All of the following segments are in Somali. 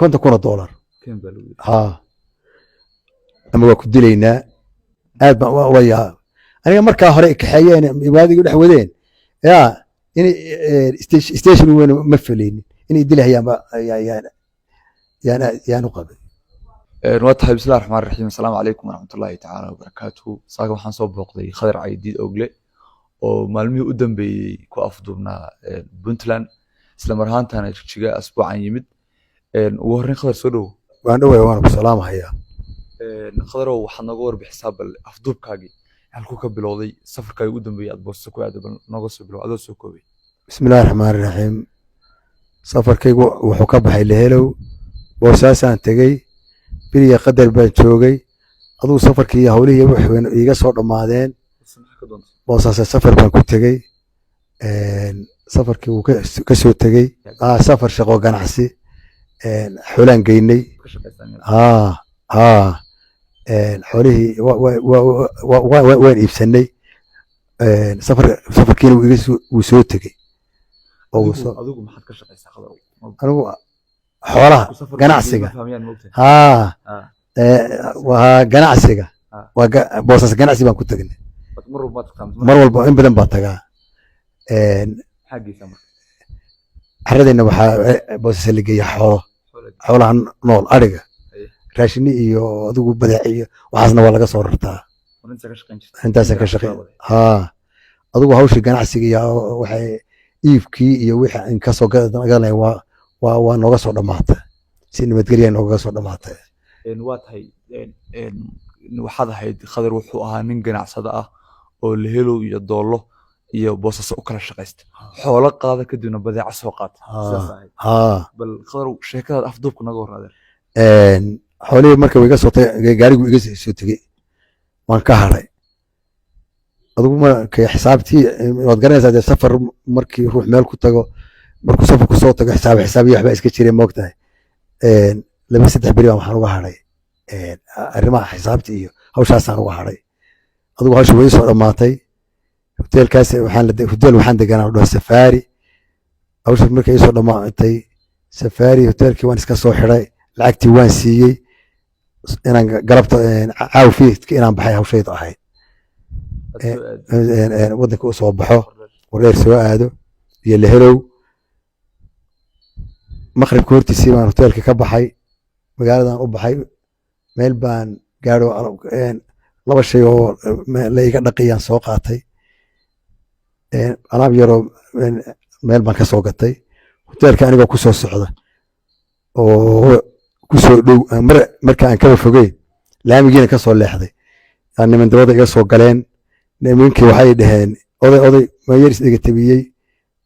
$50,000 ها أما وكنت لينا aad baan ula yaab aniga markaa hore kaxeeyeen ibaadiga dhex wadeen yaa in station weyn ma filaynin in dilahayaan yaan u qabay watahay bismillaahir rahmaanir rahiim assalaamu calaykum waraxmatullaahi tacaala wabarakaatuhu saaga waxaan soo booqday Khadar Caydiid Ogle oo maalmihii u dambeeyay ku afduubnaa Puntland isla mar ahaantaana jigjiga asbuucan yimid ugu horreyn Khadar soo dhow waan dhaway waan ku salaamahayaa Khadarow waxaad nooga warbixisay bal afduubkaagii halkuu ka bilowday safarkaaga ugu dambeeyay aad boosto ku aaday bal nooga soo bilow adoo soo koobay bismillaahir rahmaanir rahiim safarkaygu wuxuu ka baxay Lehelow Boosaasan tagay biriya Qadar baan joogay aduu safarkii hawlihii waxaan iga soo dhamaadeen Boosaas safar baan ku tagay safarkii uu ka soo tagay safar shaqo ganacsi xulaan geynay xolihii waan iibsanay safarkiina wuu soo tegey adigu maxaad ka shaqaysaa Khadarow anigu xoolaha ganacsiga waa ganacsiga waa Boosaas ganacsi baan ku tagnay mar walba in badan baa tagaa xaradayna waxaa Boosaas la geeyaa xoolaha nool ariga raashini iyo adigu badeeciyo waxaasna waa laga soo rartaa intaasaan ka shaqeyn adigu hawshii ganacsiga iyo waxay iibkii iyo wixii aan ka soo gadanay waa nooga soo dhamaatay si nabadgelyo nooga soo dhamaatay waa tahay waxaad ahayd Khadar wuxuu ahaa nin ganacsada ah oo Lehelow iyo Doollo iyo Boosaaso u kala shaqaysta xoolo qaada kadibna badeeco soo qaata sidaas ahayd bal Khadar sheekada afduubka naga warraadeen xoolihii marka iga soo tagay gaarigu iga soo tagay waan ka haray adigu markay xisaabtii waad garanaysaa safar markii ruux meel ku tago markuu safar ku soo tago xisaabiyo waxba iska jiray moogtahay 2-3 beri baan waxaan uga haray arrimaha xisaabtii iyo hawshaasaan uga haray adigu hawsha way soo dhamaatay hoteelkaas waxaan deganaa oo Safari hawsha markay soo dhamaatay Safari hoteelkii waan iska soo xiray lacagtii waan siiyey inaan galabta caafimaadka inaan baxay hawshayda ahayd wadanka u soo baxo wareer soo aado iyo Lehelow maqribka hortiisii baan hoteelka ka baxay magaaladan u baxay meel baan gaaro laba shay oo la iga dhaqiyaan soo qaatay alaab yaro meel baan ka soo gatay hoteelka anigoo ku soo socda oo ku soo dhow marka aan kaba fogeyn laamigiina ka soo leexday niman dabada iga soo galeen nimankii waxay dhaheen oday maayar isdiga tabiyey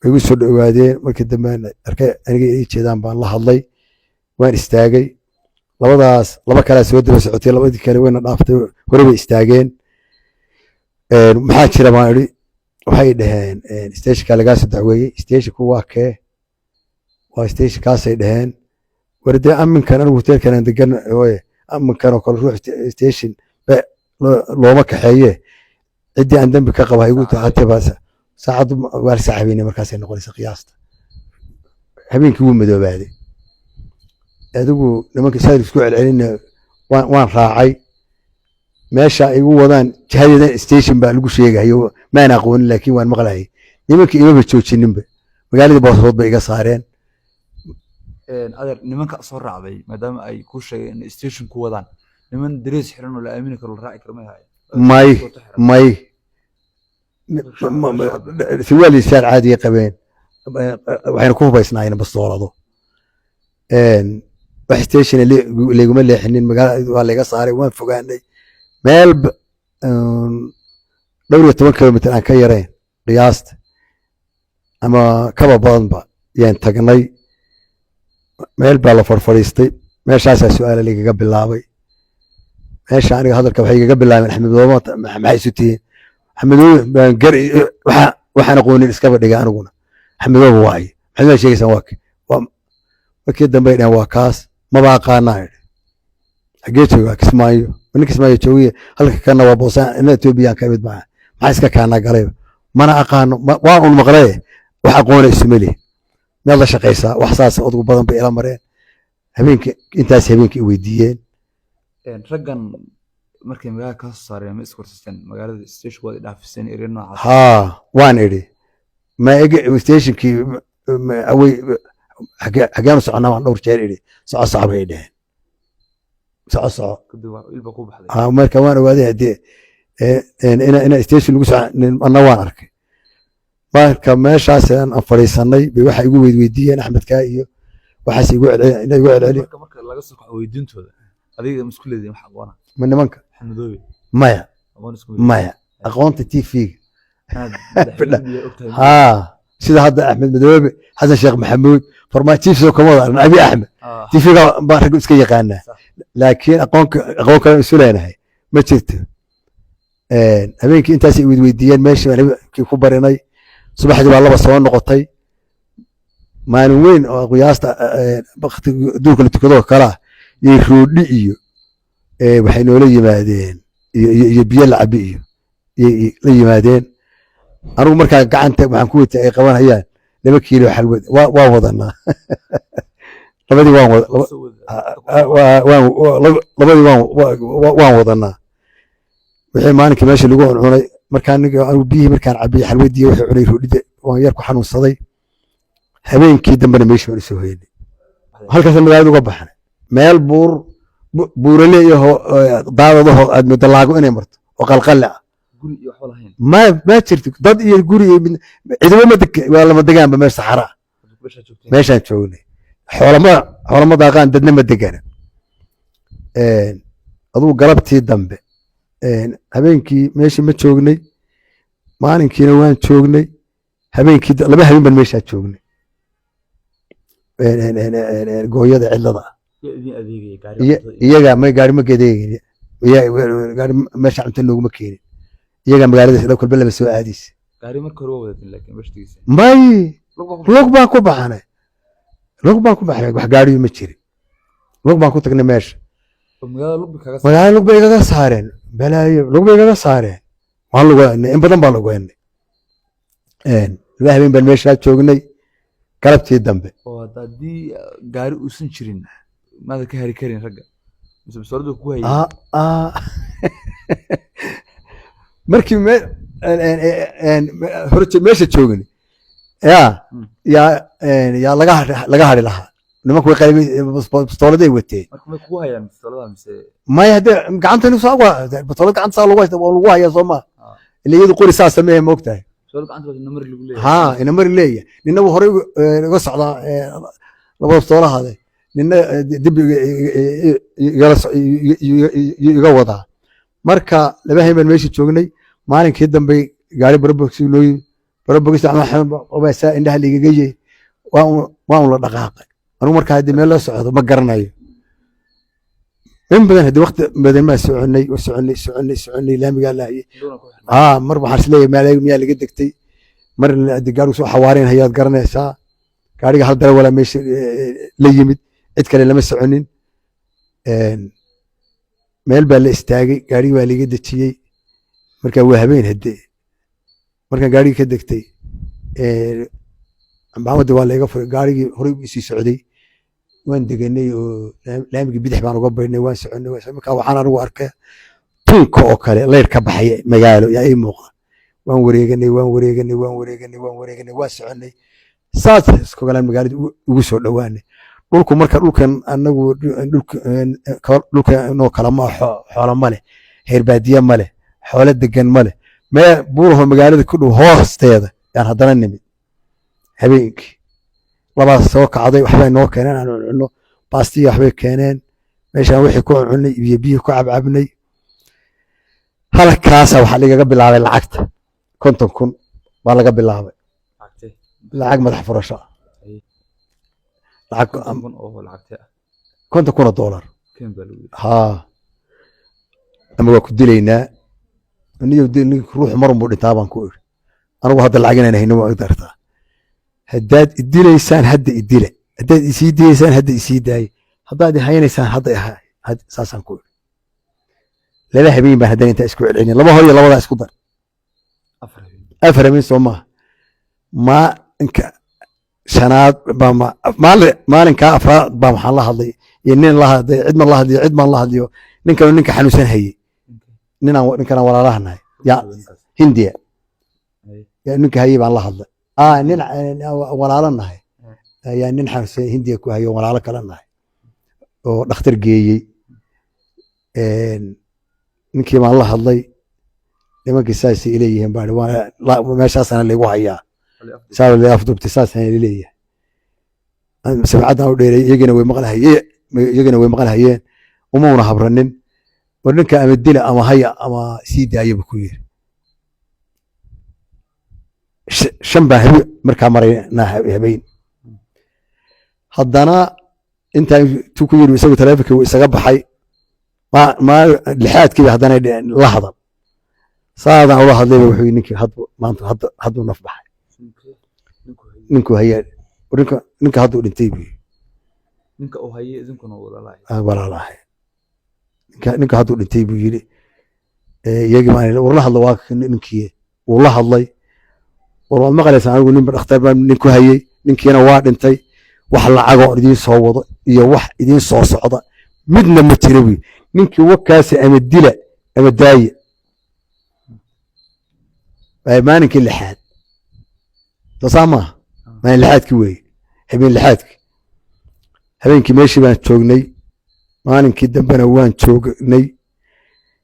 way igu soo dhawaadeen markii dambe arkay aniga ii jeedaan baan la hadlay waan istaagay laba kale soo daba socotay labadii kale wayna dhaaftay hore bay istaageen maxaa jira baan iri waxay dhaheen station laga soo dacweeyay station-ku waa kee waa station kaasay dhaheen warday aminkan anigu hoteelkan degan aminkan oo kale ruux station looma kaxeeye cidii aan dambi ka qaba igu taatay baas saacad waa saaxiibina markaas ay noqonaysa qiyaasta habeenkii wuu madoobaaday adigu nimanka sayr isku celcelinna waan raacay meesha ay ugu wadaan jihadeen station baa lagu sheegayo ma aan aqoon laakiin waan maqlaayay nimanka iyaga joojinba magaalada Boosaas bay iga saareen adeer nimanka soo raacday maadaama ay ku sheegeen in station ku wadaan niman darees xiran oo la aamini karo la raaci karo ma yahay may siwaali shaar caadi qabeen waxayna ku hubaysnaayeen bastoolado wax station leeguma leexinin magaalada waa laga saaray waan fogaanay meel dhowr iyo 10 kilomitir aan ka yareen qiyaasta ama kaba badanba yaan tagnay meel baa la farfariistay meeshaas su'aalo liiga bilaabay meesha aniga hadalka waxay iga bilaabeen Axmed Doomo maxay isu tihiin Axmed baan gar waxaan aqoonin iska badhiga aniguna Axmed Doomo waay maxay sheegaysan waa markii dambe inaan waa kaas ma baaqaanaa xageeto waa Kismaayo ninka Kismaayo joogiye halka kana waa Boosaan in Ethiopia ka mid baa maxay iska kaana galay mana aqaano waan un maqlay wax aqoon ismali meel la shaqeysa wax saas ugu badan bay ila mareen habeenkii intaas habeenkii weydiiyeen raggan markay magaalada ka soo saareen ma iskorsateen magaalada stationkooda dhaafiseen area noocaas haa waan idhi ma ega stationkii awey xageenu soconaa waan dhowr jeer idhi soco bay dheheen soco kadib waa ilba ku baxday haa marka waan ogaaday haddii ina station lagu anna waan arkay marka meeshaas aan fadhiisanay bay waxa igu weydiiyeen axmedkaa iyo waxaas igu celceli marka laga soo kaco weydiintooda adiga ma isku leedahay wax aqoona ma nimanka xamdoobe maya aqoonta TV-ga madaxweynaha haa sida hadda axmed madoobe xasan sheekh maxamuud farmaajiifsoo kama wada arna abi axmed TV-ga baan rag iska yaqaanaa laakiin aqoon kale isu leenahay ma jirto habeenkii intaasay weydiiyeen meeshii baan habeenkii ku barinay subaxdii baa laba soo noqotay maalin weyn oo qiyaasta duurka la tukadoo kalaa iyo roodhi iyo waxay noola yimaadeen iyo biyo la cabi iyo la yimaadeen anigu markaa gacanta waxaan ku weytay ay qabanayaan 2 kiilo xalwad waa wadanaa labadii waan wadanaa wixii maalinkii meesha lagu cunay markaan biyihii markaan cabiyey xalwadii wuxuu cunay roodhida waan yar ku xanuunsaday habeenkii dambena meeshii waan usoo hoyanay halkaas magaalada uga baxnay meel buurale iyo daadadaho aad muddo laago inay marto oo qalqalle ah ma jirto dad iyo guri cidimo waa lama degaanba meel saxara meeshaan joognay xoolama daaqaan dadna ma degana adugu galabtii dambe habeenkii meeshii ma joognay maalinkiina waan joognay habeenkii 2 habeen baan meeshaa joognay gooyada cidlada iyaga may gaari ma gedeegin gaari meesha cunto nooguma keenin iyaga magaalada sida kolba laba soo aadis gaari marka hore wadatin laakiin bashtiisa may log baan ku baxnay wax gaari ma jirin log baan ku tagnay meesha magaalada log bay igaga saareen balaayo log bay igaga saareen waan lugeynay in badan baan lugeynay 2 habeen baan meesha joognay galabtii dambe oo haddii gaari uusan jirin maada ka hari karin ragga mise basooradu ku hayay markii horta meesha joogni yaa laga hari lahaa nimanku way qalbi bastooladay wateen marka ma ku hayaan bastoolada mise may hadda gacantani soo bastoolada gacanta saa lagu haysta waa lagu hayaa soo ma ilaa iyadu qori saa sameeyay ma ogtahay bastoolada gacanta waa namar lagu leeyahay haa namar leeyahay ninna hore uga socdaa laba bastoolahade ninna dib iga wadaa marka 2 habeen meesha joognay maalinkii dambe gaari barabogsi loo yiri barabogsi ama saa indhaha ligaga yeey waan la dhaqaaqay anigu markaa hadii meel la socdo ma garanayo in badan hadii waqti badan ma soconay laamiga laayay mar waxaan isleeyahay maalay miyaa laga degtay mar hadii gaari soo xawaareen hayaad garanaysaa gaariga hal dara wala meesha la yimid cid kale lama soconin meel baa la istaagay gaariga waa laga dejiyey marka waa habeen hadde markaan gaarigii ka degtay maxamed waa laga furay gaarigii horey u sii socday waan deganay oo laamigii bidix baan uga baynay waan soconay marka waxaan anigu arkay tunka oo kale leyr ka baxay magaalo yaa ii muuqda waan wareeganay waan soconay saas isku galaan magaalada ugu soo dhawaanay dhulku marka dhulkan anagu dhulka inoo kala ma xoolo ma leh heer baadiye ma leh xoolo degan ma leh mee buuraho magaalada ku dhow hoosteeda yaan haddana nimid habeenkii labaas soo kacday waxbay noo keeneen aan cunno baastiya waxbay keeneen meeshaan wixii ku cunnay iyo biyo ku cabcabnay halkaasa waxaa lagaga bilaabay lacagta 50,000 baa laga bilaabay lacag madax furasho lacag $50,000 haa ama waa ku dilaynaa niyo ruux marun buu dhintaa baan ku iri anigu hadda lacag inaan hayno waa dartaa haddaad idilaysaan hadda idile haddaad isii dilaysaan hadda isii daaye haddaad ihaynaysaan hadda saasaan ku iri 2 habeen baan haddana intaa isku celcelin 2 hor iyo 2 isku dar 4 habeen soo maaha maalinka shanaad maalinka afraad baa waxaan la hadlay iyo nin la hadlay cid man la hadliyo ninka xanuunsan hayay ninkana walaalahanahay ya hindiya ya ninka hayay baan la hadlay nin walaalanahay ayaa nin xanuunsan hindiya ku hayo walaalo kale nahay oo dhakhtar geeyey ninkii baan la hadlay nimankii saasay ileeyihiin baa meeshaasana laygu hayaa saa la afduubtay saasana ileeyahay samcadan u dheeray iyagana way maqlahayeen umuna habranin war ninka ama dila ama haya ama sii daaya buu ku yiri shan baa markaa marayna habeen haddana intaa tu ku yiri isagu taleefonkii uu isaga baxay ma lixaadkiiba haddana la hadal saadan ula hadlayba wuxuu ninkii maanta hadduu naf baxay ninku hayay ninka hadduu dhintay buu ninka uu hayay idinkuna walaalahay ninka hadduu dhintay buu yiri iyagii baan war la hadlo waa ninkii uu la hadlay war waad maqlaysaa anigu ninba dhakhtar baan ninku hayay ninkiina waa dhintay wax lacagoo idiin soo wado iyo wax idiin soo socda midna ma jira buu ninkii wakaasi ama dila ama daaye maalinkii lixaad soo maaha maalin lixaadkii weeye habeen lixaadkii habeenkii meeshii baan joognay maalinkii dambena waan joognay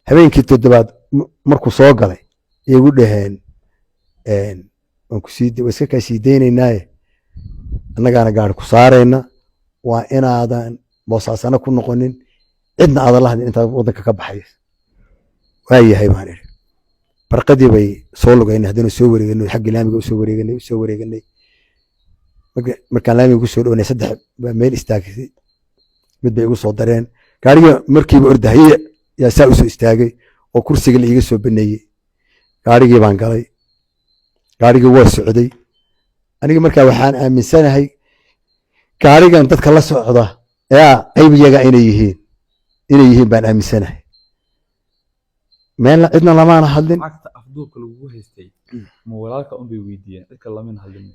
habeenkii toddobaad markuu soo galay iyagu dhaheen waan iska kaa sii daynaynaaye annagaana gaari ku saarayna waa inaadan boosaasana ku noqonin cidna aadan la hadlin intaad waddanka ka baxaysa waa yahay baan idhi barqadii bay soo lugaynay haddana soo wareeganay xaggii laamiga usoo wareeganay markaan laamiga ku soo dhownay saddex baa meel istaagtay mid bay igu soo dareen gaariga markiiba ordahaye yaa saa usoo istaagay oo kursiga la iiga soo baneeyey gaarigii baan galay gaarigii waa socday aniga markaa waxaan aaminsanahay gaarigan dadka la socda qayb iyaga inay yihiin baan aaminsanahay meel cidna lamaana hadlin afduubka lagu haystay ma walaalka un bay weydiiyeen dadka lamana hadlin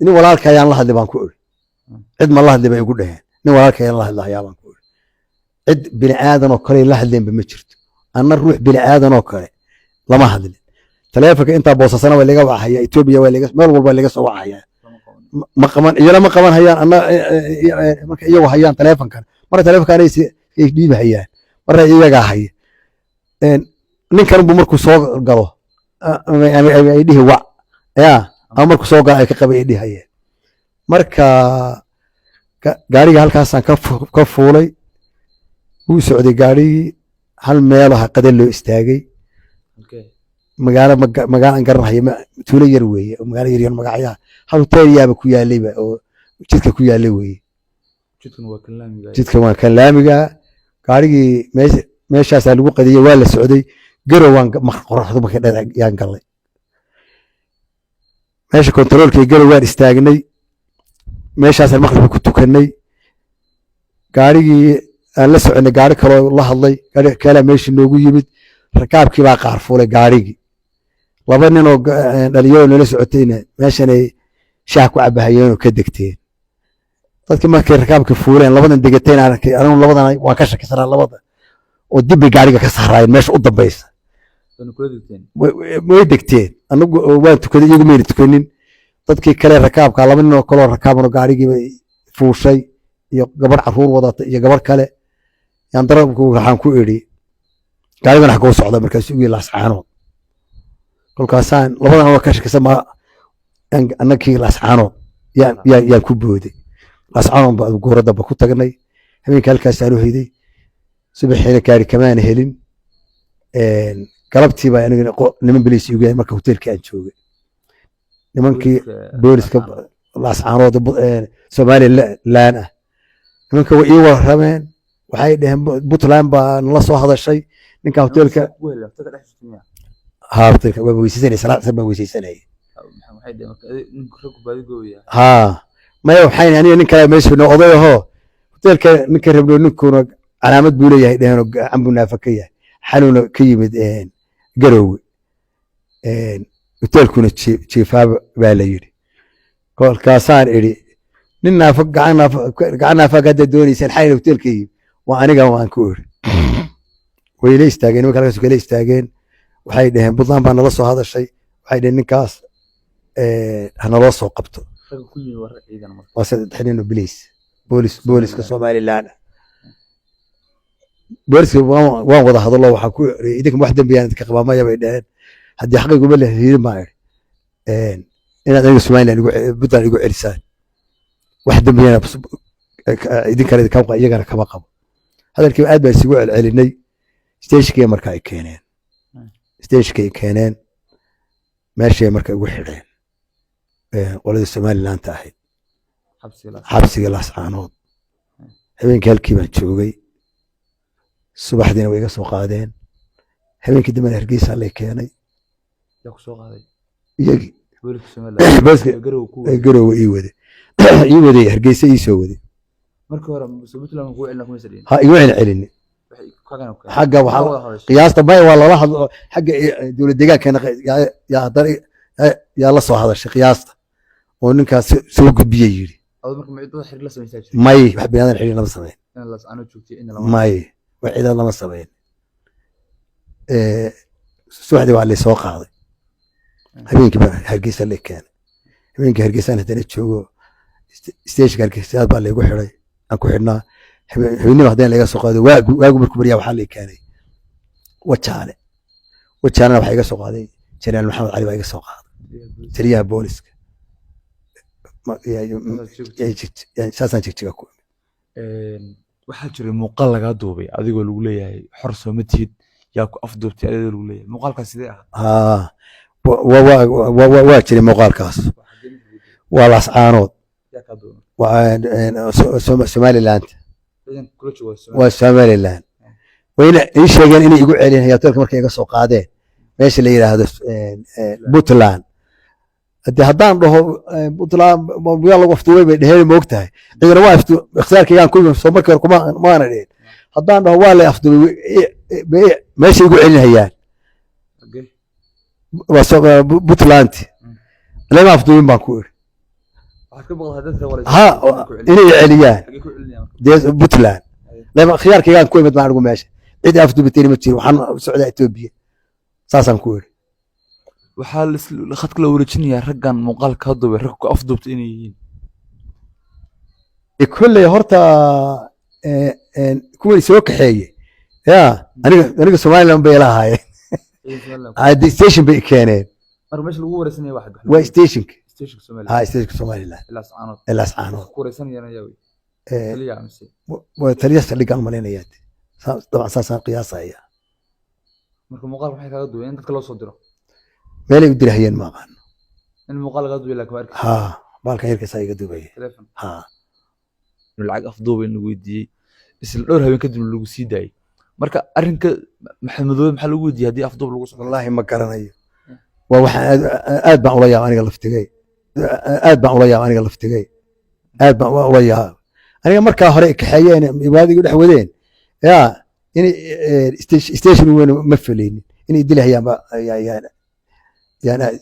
nin walaalka ayaan la hadli baan ku iri cid ma la hadli bay igu dhaheen nin walaalka ayaan la hadlahayaa baan ku iri cid bini aadan oo kale la hadleenba ma jirto anna ruux bini aadan oo kale lama hadlin taleefonka intaa boosasana waa laga wacahaya Ethiopia waa laga meel walba laga soo wacahaya ma qaban hayaan anna marka iyagu hayaan taleefonkan marka taleefonkan ay dhiibahayaan marka iyaga haya ninkan buu markuu soo galo ay dhihi wac ama markuu soo galo ay ka qabay ay dhihayeen marka gaariga halkaasaan ka fuulay wuu socday gaarigii hal meelo qadal loo istaagay magaalo garanhaya tuulo yar weeye oo magaalo yar magacyaha hal hotel yaaba ku yaalayba oo jidka ku yaalay weeye jidkan waa kan laamiga gaarigii meeshaasaa lagu qadiyey waa la socday garowaan qoraxdu markay yaan galnay meesha kontaroolkii garow waan istaagnay meeshaasaan maqribka ku tukanay gaarigii aan la soconay gaari kaloo la hadlay gaari kale meeshii noogu yimid rakaabkii baa qaar fuulay gaarigii laba nin oo dhalinyaro nala socotayna meeshanay shaah ku cabahayeen oo ka degteen dadkii markay rakaabkii fuuleen labadan degatayna arkay anigu labadan waan ka shakisanaa labada oo dib bay gaariga ka saaraayeen meesha u dambaysa way degteen anagu waan tukaday iyagu mayna tukanin dadkii kale rakaabka laba nin oo kaloo rakaaban oo gaarigii bay fuushay iyo gabar caruur wadata iyo gabar kale yaan darabku waxaan ku idhi gaarigan wax koo socda markaas ugu laascaanood kolkaasaan labadan waa ka shakisan ma annagii laascaanood yaan ku booday laascaanood baa gooradaba ku tagnay habeenkii halkaasaan u hayday subaxiina gaari kamaana helin galabtii baa aniga niman biliis igu yahay marka hoteelkii aan joogay nimankii booliska laascaanood Somaliland ah nimanka way ii warrameen waxay dhaheen Puntland baa nala soo hadashay ninka hoteelka hoteelka waa weysaysanay salaad baa weysaysanay maya waxay aniga nin kale meesha noo odayaho hoteelka ninka rabno ninkuna calaamad buu leeyahay dhaheen oo cambu naafa ka yahay xanuuna ka yimid garowga hoteelkuna jiifaaba baa la yidhi kolkaasaan idhi nin naafo gacan naafaa hadda doonaysaan xayl hoteelka yimi waa aniga waan ku iri way la istaageen nimanka halkaas kala istaageen waxay dhaheen Puntland baa nala soo hadashay waxay dhaheen ninkaas hanaloo soo qabto waa saddex nin oo booliska Somaliland booliska waan wada hadallo waxaa ku idinka wax dambiyaan ka qabaa maya bay dhaheen haddii xaqiguma leeyihiin ma iri inaad aniga Somaliland Puntland igu celisaan wax dambiyana idinkana idinka iyagana kama qabo hadalkii aad baa isugu celcelinay stagekii marka ay keeneen meeshii marka ugu xidheen qoladii Somaliland ahayd xabsiga Laascaanood habeenkii halkii baan joogay subaxdiina way iga soo qaadeen habeenkii dambena Hargeysa la keenay yaa ku soo qaaday iyagii booliska Somaliland garow ii waday Hargeysa ii soo waday markii hore Puntland ku celina kuma sadeen ha igu celcelin xagga waxa qiyaasta bay waa lala hadlo xagga dawlad deegaanka yaa la soo hadashay qiyaasta oo ninkaas soo gudbiyay yiri marka mid xiriir la sameeyay may wax binaadam xiriir lama sameeyay in la saano joogtay in la may wax cid lama sameeyay suuxdi waa la soo qaaday habeenkii baa Hargeysa la keenay habeenkii Hargeysa hadana joogo stage Hargeysa baa la igu xiray aan ku xidhnaa habeenimo hadana laga soo qaaday waagu markuu bariyaa waxa la keenay wajaale waxa iga soo qaaday General Maxamed Ali baa iga soo qaaday taliyaha booliska saasan jigjiga ku waxaa jiray muuqaal laga duubay adigoo lagu leeyahay xor Soomaaliyeed yaa ku afduubtay adigoo lagu leeyahay muuqaalkaas sidee ah waa jiray muuqaalkaas waa Laascaanood Somaliland waa Somaliland wayna ii sheegeen inay igu celinayaan hoteelka markay iga soo qaadeen meesha la yiraahdo Puntland haddaan dhaho Puntland yaa lagu afduubay bay dheheen ma ogtahay cidina waa ikhtiyaarkaygaan ku soo markii hore maana dheheen haddaan dhaho waa la afduubay meesha igu celinayaan waa Puntland lama afduubin baan ku iri ha inay celiyaan Puntland lama ikhtiyaarkaygaan ku imid baan ugu meesha cid afduubtay ma jiro waxaan socdaa Itoobiya saasan ku iri waxaa la khadka la wareejinayaa raggan muuqaalka duubay rag ku afduubtay inay yihiin kulley horta kuwii soo kaxeeyay aniga Somaliland bay lahaayeen station bay keeneen marka meesha lagu wareysanayo waa stationka Somaliland stationka Somaliland Laascaanood ku wareysanayaan ayaa taliya amsi waa taliya saldhigaan maleynayaa dabcan saasaan qiyaasaya marka muuqaalka waxay kaga duubeen in dadka loo soo diro meelay u dirahayeen ma aqaan in muuqaal laga duubay laakiin arki baalka yarkiisa iga duubay telefoon lacag afduubay in lagu weydiiyey isla dhowr habeen kadib lagu sii daayay marka arrinka maxamedow maxaa lagu weydiiyay haddii afduub lagu soo wallahi ma garanayo waa waxaan aad baan ula yaab aniga laftigay aad baan ula yaab aniga markaa hore kaxeeyeen ibaadiga dhex wadeen in station weyn ma filaynin inay dilahayaan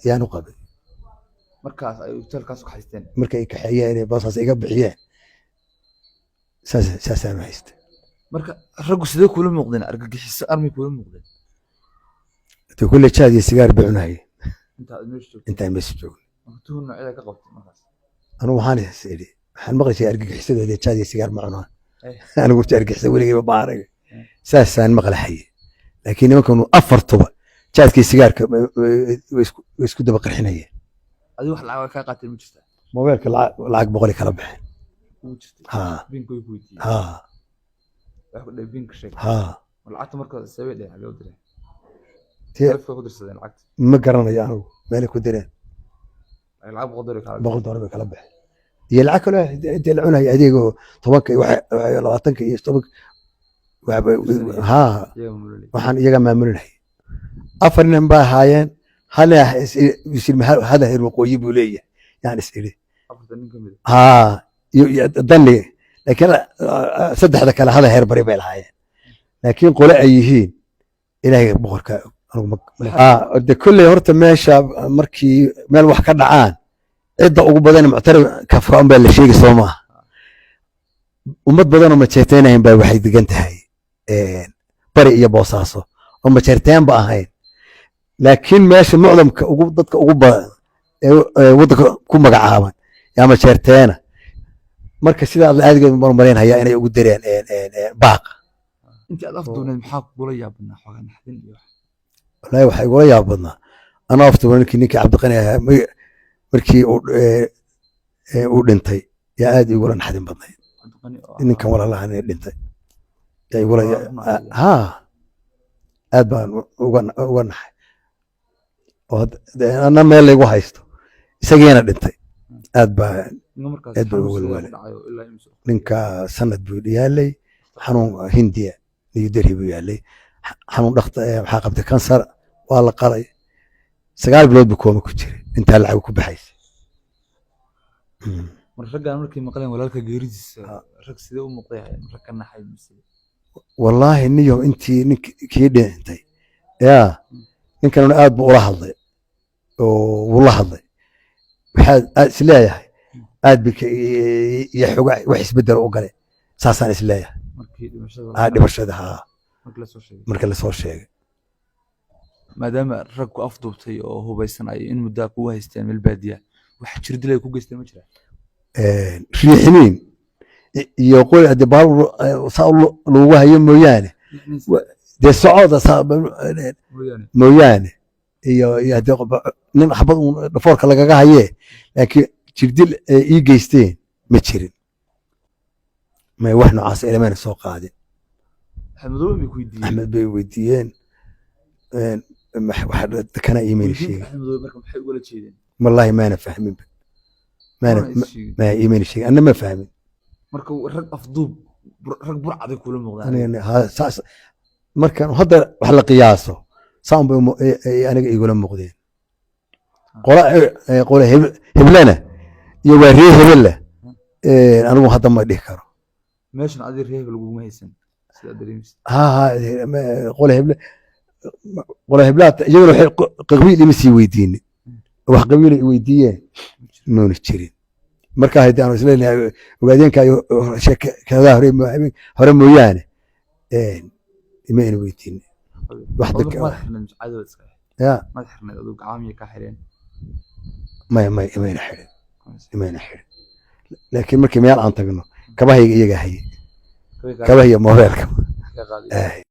yaan u qabay markaas ay hotelkaas ku haysteen markay kaxeeyeen baasaas iga bixiyeen saasaan haystay marka raggu sidee kula muuqdeen argagixiso armi kula muuqdeen inta kulle jaad iyo sigaar bixinayay inta meesha joogay tuhun noocyada ka qabtay markaas anigu waxaan maqlay argagixisadooda jaad iyo sigaar ma cunaan anigu argagixisa weligay ma arag saasaan maqlahay laakiin nimankan afartuba jaadkii sigaarka way isku daba qarxinayeen adigu wax lacag ka qaatay ma jirtaa mobilka lacag 100 kala baxeen binko ku weydiiyay wax ku dhay bink sheeg lacagta marka sabay dhay loo diray telefoon ku dirsadeen lacagta ma garanayo anigu meel ku direen lacag $100 kala baxeen iyo lacag kale inta la cunay adeego 10 iyo 20 iyo 10 waxaan iyaga maamulinay afar nin baa haayeen hada heer waqooyi buu leeyahay yani isiri dani laakiin saddexda kale hada heer bari bay lahaayeen laakiin qole ay yihiin ilaahay boqorka de kulley horta meesha markii meel wax ka dhacaan cidda ugu badan muctarif ka furan baa la sheegi soo maaha ummad badan oo majeerteenayn baa waxay degan tahay bari iyo boosaaso oo majeerteen ba ahayn laakiin meesha mucdamka ugu dadka ugu badan waddanka ku magacaaban yaa majeerteena marka sidaa la aadigeed marmareen hayaa inay ugu direen baaq intii aad afduuneed maxaa kugula yaabadnaa xoogaa naxdin iyo wallaahi waxaa igula yaab badnaa anaa afduubay ninkii cabdiqani ahaa markii uu dhintay yaa aad igula naxdin badnayd ninkan walaalahan dhintay yaa igula haa aad baan uga naxay oo ana meel laygu haysto isagiina dhintay aad baa uga walwaalay ninka sanad buu yaalay xanuun hindiya new delhi buu yaalay xanuun waxaa qabtay kansar waa la qalay 9 bilood buu kooma ku jiray intaa lacag ku baxaysay raggaan markay maqleen walaalka geeridiisa rag sidee u muuqday rag ka naxay mise wallaahi niyo intii ninkii dhintay yaa ninkan aad buu ula hadlay oo wuu la hadlay waxaad isleeyahay aad bika iyo xogaa wax isbedel u galay saasaan isleeyahay markii dhimashada haa marka la soo sheegay maadaama rag ku afduubtay oo hubaysan ay in muddo ku haysteen meel baadiya wax jirdil ay ku geysteen ma jiraan riixiniin iyo qoy hadii baal saa loogu hayo mooyaane dee socda mooyaane iyo hadii nin xabad dhafoorka lagaga hayee laakiin jirdil ii geysteen ma jirin may wax noocaas elemayna soo qaadin axmed bay weydiiyeen kana iimayl sheegay wallaahi maana fahmin ما إيماني شيء أنا ما فاهمين مركو رق أفضوب رق برعة كل مغذاء أنا ساس مركو هذا وحلا قياسه صام أنا يقول مغذين قولا هبلنا يوريه هبله أنا مو هذا ما ديكره ماشي نعذر فيه بالجو ما يسن قولا هبله قولا هبلات يقولوا قبيل مسي ويديني wax qabiil ay weydiiyeen noona jirin marka haddii aan isleeyahay ogaadeenka sheekada hore mooyaane ima in weydiin wax dadka ya madaxna adu gacamiga ka xireen ma ima xirin laakiin markii meel aan tagno kabahayga iyaga hayay kabahiya mooreelka